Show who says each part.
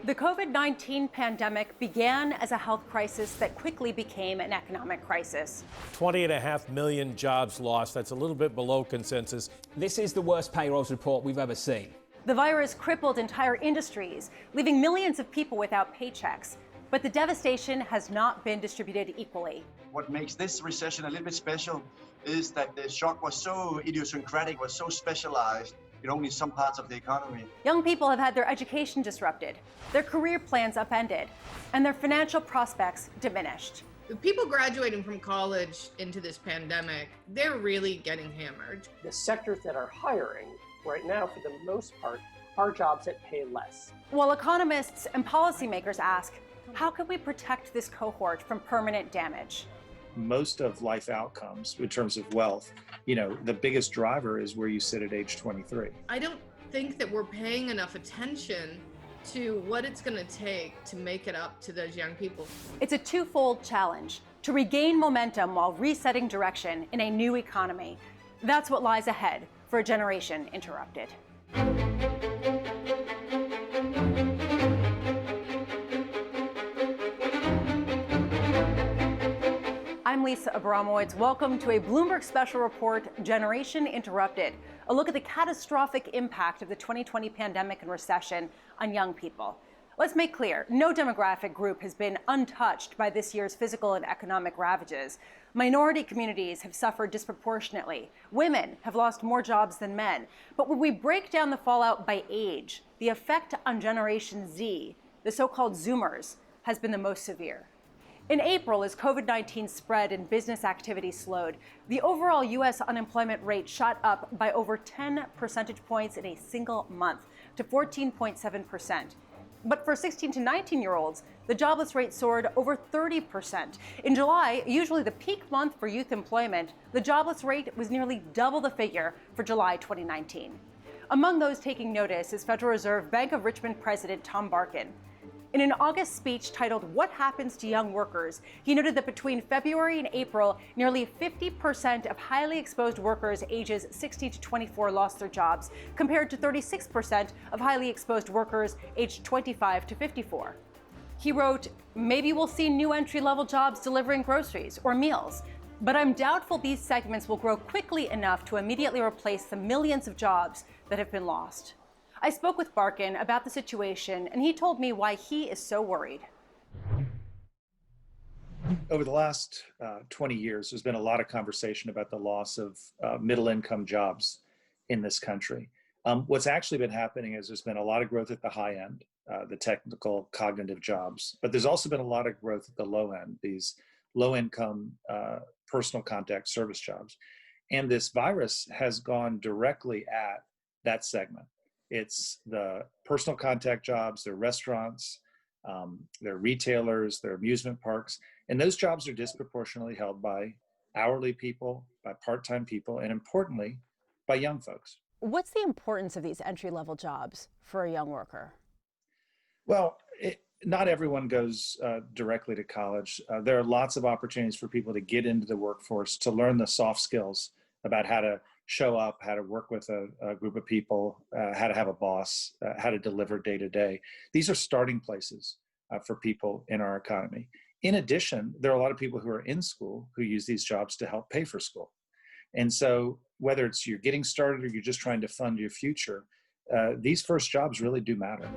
Speaker 1: The COVID-19 pandemic began as a health crisis that quickly became an economic crisis.
Speaker 2: 20.5 million jobs lost. That's a little bit below consensus.
Speaker 3: This is the worst payrolls report we've ever seen.
Speaker 1: The virus crippled entire industries, leaving millions of people without paychecks. But the devastation has not been distributed equally.
Speaker 4: What makes this recession a little bit special is that the shock was so idiosyncratic, was so specialized in only some parts of the economy.
Speaker 1: Young people have had their education disrupted, their career plans upended, and their financial prospects diminished.
Speaker 5: The people graduating from college into this pandemic, they're really getting hammered.
Speaker 6: The sectors that are hiring right now, for the most part, are jobs that pay less.
Speaker 1: While economists and policymakers ask, how can we protect this cohort from permanent damage?
Speaker 7: Most of life outcomes in terms of wealth, the biggest driver is where you sit at age 23.
Speaker 5: I don't think that we're paying enough attention to what it's going to take to make it up to those young people.
Speaker 1: It's a twofold challenge: to regain momentum while resetting direction in a new economy. That's what lies ahead for a generation interrupted. I'm Lisa Abramowicz. Welcome to a Bloomberg special report, Generation Interrupted, a look at the catastrophic impact of the 2020 pandemic and recession on young people. Let's make clear, no demographic group has been untouched by this year's physical and economic ravages. Minority communities have suffered disproportionately. Women have lost more jobs than men. But when we break down the fallout by age, the effect on Generation Z, the so-called Zoomers, has been the most severe. In April, as COVID-19 spread and business activity slowed, the overall U.S. unemployment rate shot up by over 10 percentage points in a single month to 14.7%. But for 16 to 19-year-olds, the jobless rate soared over 30%. In July, usually the peak month for youth employment, the jobless rate was nearly double the figure for July 2019. Among those taking notice is Federal Reserve Bank of Richmond President Tom Barkin. In an August speech titled "What Happens to Young Workers," he noted that between February and April, nearly 50% of highly exposed workers ages 16 to 24 lost their jobs, compared to 36% of highly exposed workers aged 25 to 54. He wrote, "Maybe we'll see new entry-level jobs delivering groceries or meals, but I'm doubtful these segments will grow quickly enough to immediately replace the millions of jobs that have been lost." I spoke with Barkin about the situation, and he told me why he is so worried.
Speaker 7: Over the last 20 years, there's been a lot of conversation about the loss of middle-income jobs in this country. What's actually been happening is there's been a lot of growth at the high end, the technical, cognitive jobs, but there's also been a lot of growth at the low end, these low-income personal contact service jobs. And this virus has gone directly at that segment. It's the personal contact jobs, they're restaurants, they're retailers, they're amusement parks, and those jobs are disproportionately held by hourly people, by part-time people, and importantly, by young folks.
Speaker 1: What's the importance of these entry-level jobs for a young worker?
Speaker 7: Well, not everyone goes directly to college. There are lots of opportunities for people to get into the workforce, to learn the soft skills about how to show up, how to work with a group of people, how to have a boss, how to deliver day to day. These are starting places for people in our economy. In addition, there are a lot of people who are in school who use these jobs to help pay for school. And so whether it's you're getting started or you're just trying to fund your future, these first jobs really do matter.